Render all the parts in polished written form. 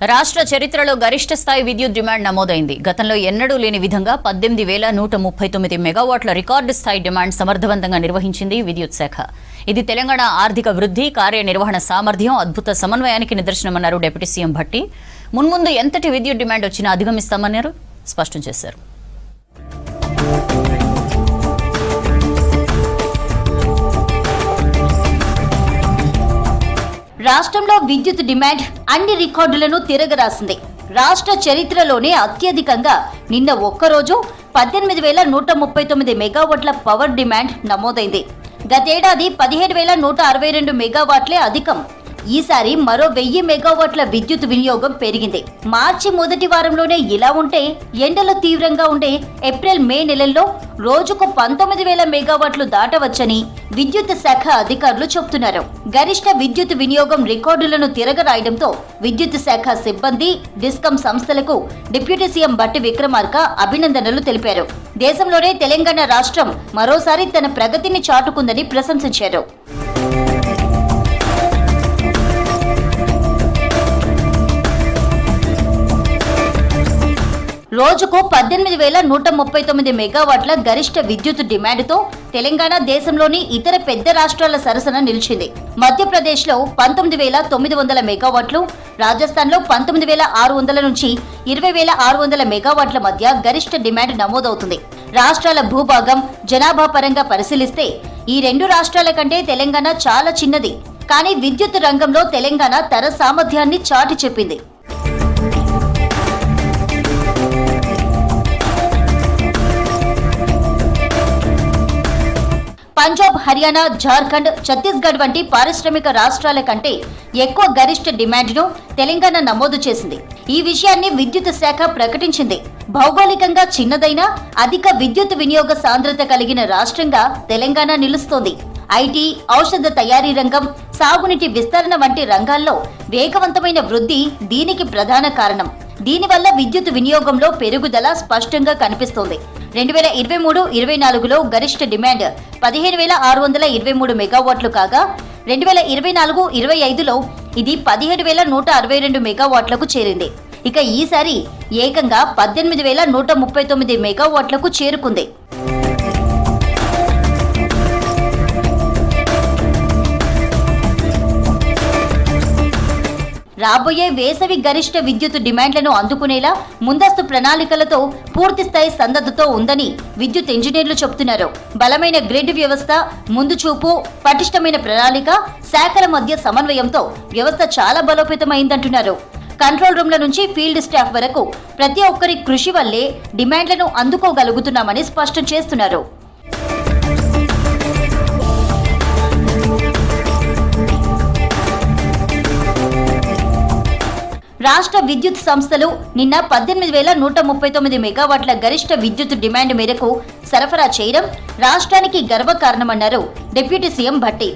రాష్ట్ర చరిత్రలో గరిష్ట స్థాయి విద్యుత్ డిమాండ్ నమోదైంది. గతంలో ఎన్నడూ లేని విధంగా 18,139 మెగావాట్ల రికార్డు స్థాయి డిమాండ్ సమర్థవంతంగా నిర్వహించింది విద్యుత్ శాఖ. ఇది తెలంగాణ ఆర్థిక వృద్ధి, కార్యనిర్వహణ సామర్థ్యం, అద్భుత సమన్వయానికి నిదర్శనమన్నారు డిప్యూటీ సీఎం భట్టి. మున్ముందు ఎంతటి విద్యుత్ డిమాండ్ వచ్చినా అధిగమిస్తామన్నారు, స్పష్టం చేశారు. రాష్ట్రంలో విద్యుత్ డిమాండ్ అన్ని రికార్డులను తిరగరాసింది. రాష్ట్ర చరిత్రలోనే అత్యధికంగా నిన్న ఒక్కరోజు 18,139 మెగావాట్ల పవర్ డిమాండ్ నమోదైంది. గతేడాది 17,162 మెగావాట్లే అధికం. ఈసారి మరో 1000 మెగావాట్ల విద్యుత్ వినియోగం పెరిగింది. మార్చి మొదటి వారంలోనే ఇలా ఉంటే ఎండలు తీవ్రంగా ఉండే ఏప్రిల్, మే నెలల్లో రోజుకు 19,000 మెగావాట్లు దాటవచ్చని విద్యుత్ శాఖ అధికారులు చెబుతున్నారు. గరిష్ట విద్యుత్ వినియోగం రికార్డులను తిరగరాయడంతో విద్యుత్ శాఖ సిబ్బంది, డిస్కం సంస్థలకు డిప్యూటీ సీఎం భట్టి విక్రమార్క అభినందనలు తెలిపారు. దేశంలోనే తెలంగాణ రాష్ట్రం మరోసారి తన ప్రగతిని చాటుకుందని ప్రశంసించారు. రోజుకు 18,139 మెగావాట్ల గరిష్ట విద్యుత్ డిమాండ్తో తెలంగాణ దేశంలోని ఇతర పెద్ద రాష్ట్రాల సరసన నిలిచింది. మధ్యప్రదేశ్లో 19,900 మెగావాట్లు, రాజస్థాన్లో 19,600 నుంచి 20,600 మెగావాట్ల మధ్య గరిష్ట డిమాండ్ నమోదవుతుంది. రాష్ట్రాల భూభాగం, జనాభా పరంగా పరిశీలిస్తే ఈ రెండు రాష్ట్రాల కంటే తెలంగాణ చాలా చిన్నది. కానీ విద్యుత్ రంగంలో తెలంగాణ తన సామర్థ్యాన్ని చాటి చెప్పింది. పంజాబ్, హర్యానా, జార్ఖండ్, ఛత్తీస్గఢ్ వంటి పారిశ్రామిక రాష్ట్రాల కంటే ఎక్కువ గరిష్ట డిమాండ్ను తెలంగాణ నమోదు చేసింది. ఈ విషయాన్ని విద్యుత్ శాఖ ప్రకటించింది. భౌగోళికంగా చిన్నదైనా అధిక విద్యుత్ వినియోగ సాంద్రత కలిగిన రాష్ట్రంగా తెలంగాణ నిలుస్తోంది. ఐటీ, ఔషధ తయారీ రంగం, సాగునీటి విస్తరణ వంటి రంగాల్లో వేగవంతమైన వృద్ధి దీనికి ప్రధాన కారణం. దీనివల్ల విద్యుత్ వినియోగంలో పెరుగుదల స్పష్టంగా కనిపిస్తోంది. 2023-24లో గరిష్ట డిమాండ్ 15,623 మెగావాట్లు కాగా 2024-25లో ఇది 17,162 మెగావాట్లకు చేరింది. ఇక ఈసారి ఏకంగా 18,139 మెగావాట్లకు చేరుకుంది. రాబోయే వేసవి గరిష్ట విద్యుత్ డిమాండ్లను అందుకునేలా ముందస్తు ప్రణాళికలతో పూర్తిస్థాయి సన్నద్ధతో ఉందని విద్యుత్ ఇంజనీర్లు చెబుతున్నారు. బలమైన గ్రిడ్ వ్యవస్థ, ముందు చూపు, పటిష్టమైన ప్రణాళిక, శాఖల మధ్య సమన్వయంతో వ్యవస్థ చాలా బలోపేతమైందంటున్నారు. కంట్రోల్ రూమ్ల నుంచి ఫీల్డ్ స్టాఫ్ వరకు ప్రతి ఒక్కరి కృషి వల్లే డిమాండ్లను అందుకోగలుగుతున్నామని స్పష్టం చేస్తున్నారు. రాష్ట్ర విద్యుత్ సంస్థలు నిన్న 18,139 మెగావాట్ల గరిష్ట విద్యుత్ డిమాండ్ మేరకు సరఫరా చేయడం రాష్ట్రానికి గర్వకారణమన్నారు డిప్యూటీ సీఎం భట్టి.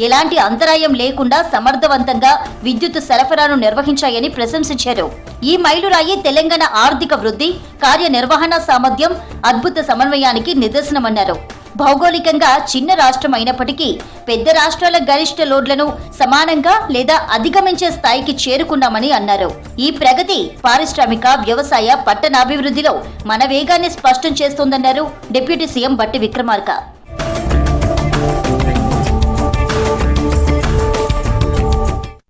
ఎలాంటి అంతరాయం లేకుండా సమర్థవంతంగా విద్యుత్ సరఫరాను నిర్వహించాయని ప్రశంసించారు. ఈ మైలురాయి తెలంగాణ ఆర్థిక వృద్ధి, కార్యనిర్వహణ సామర్థ్యం, అద్భుత సమన్వయానికి నిదర్శనమన్నారు. భౌగోళికంగా చిన్న రాష్ట్రం అయినప్పటికీ పెద్ద రాష్ట్రాల గరిష్ట లోడ్లను సమానంగా లేదా అధిగమించే స్థాయికి చేరుకున్నామని అన్నారు. ఈ ప్రగతి పారిశ్రామిక, వ్యవసాయ, పట్టణాభివృద్ధిలో మన వేగాన్ని స్పష్టం చేస్తోందన్నారు డిప్యూటీ సీఎం భట్టి విక్రమార్క.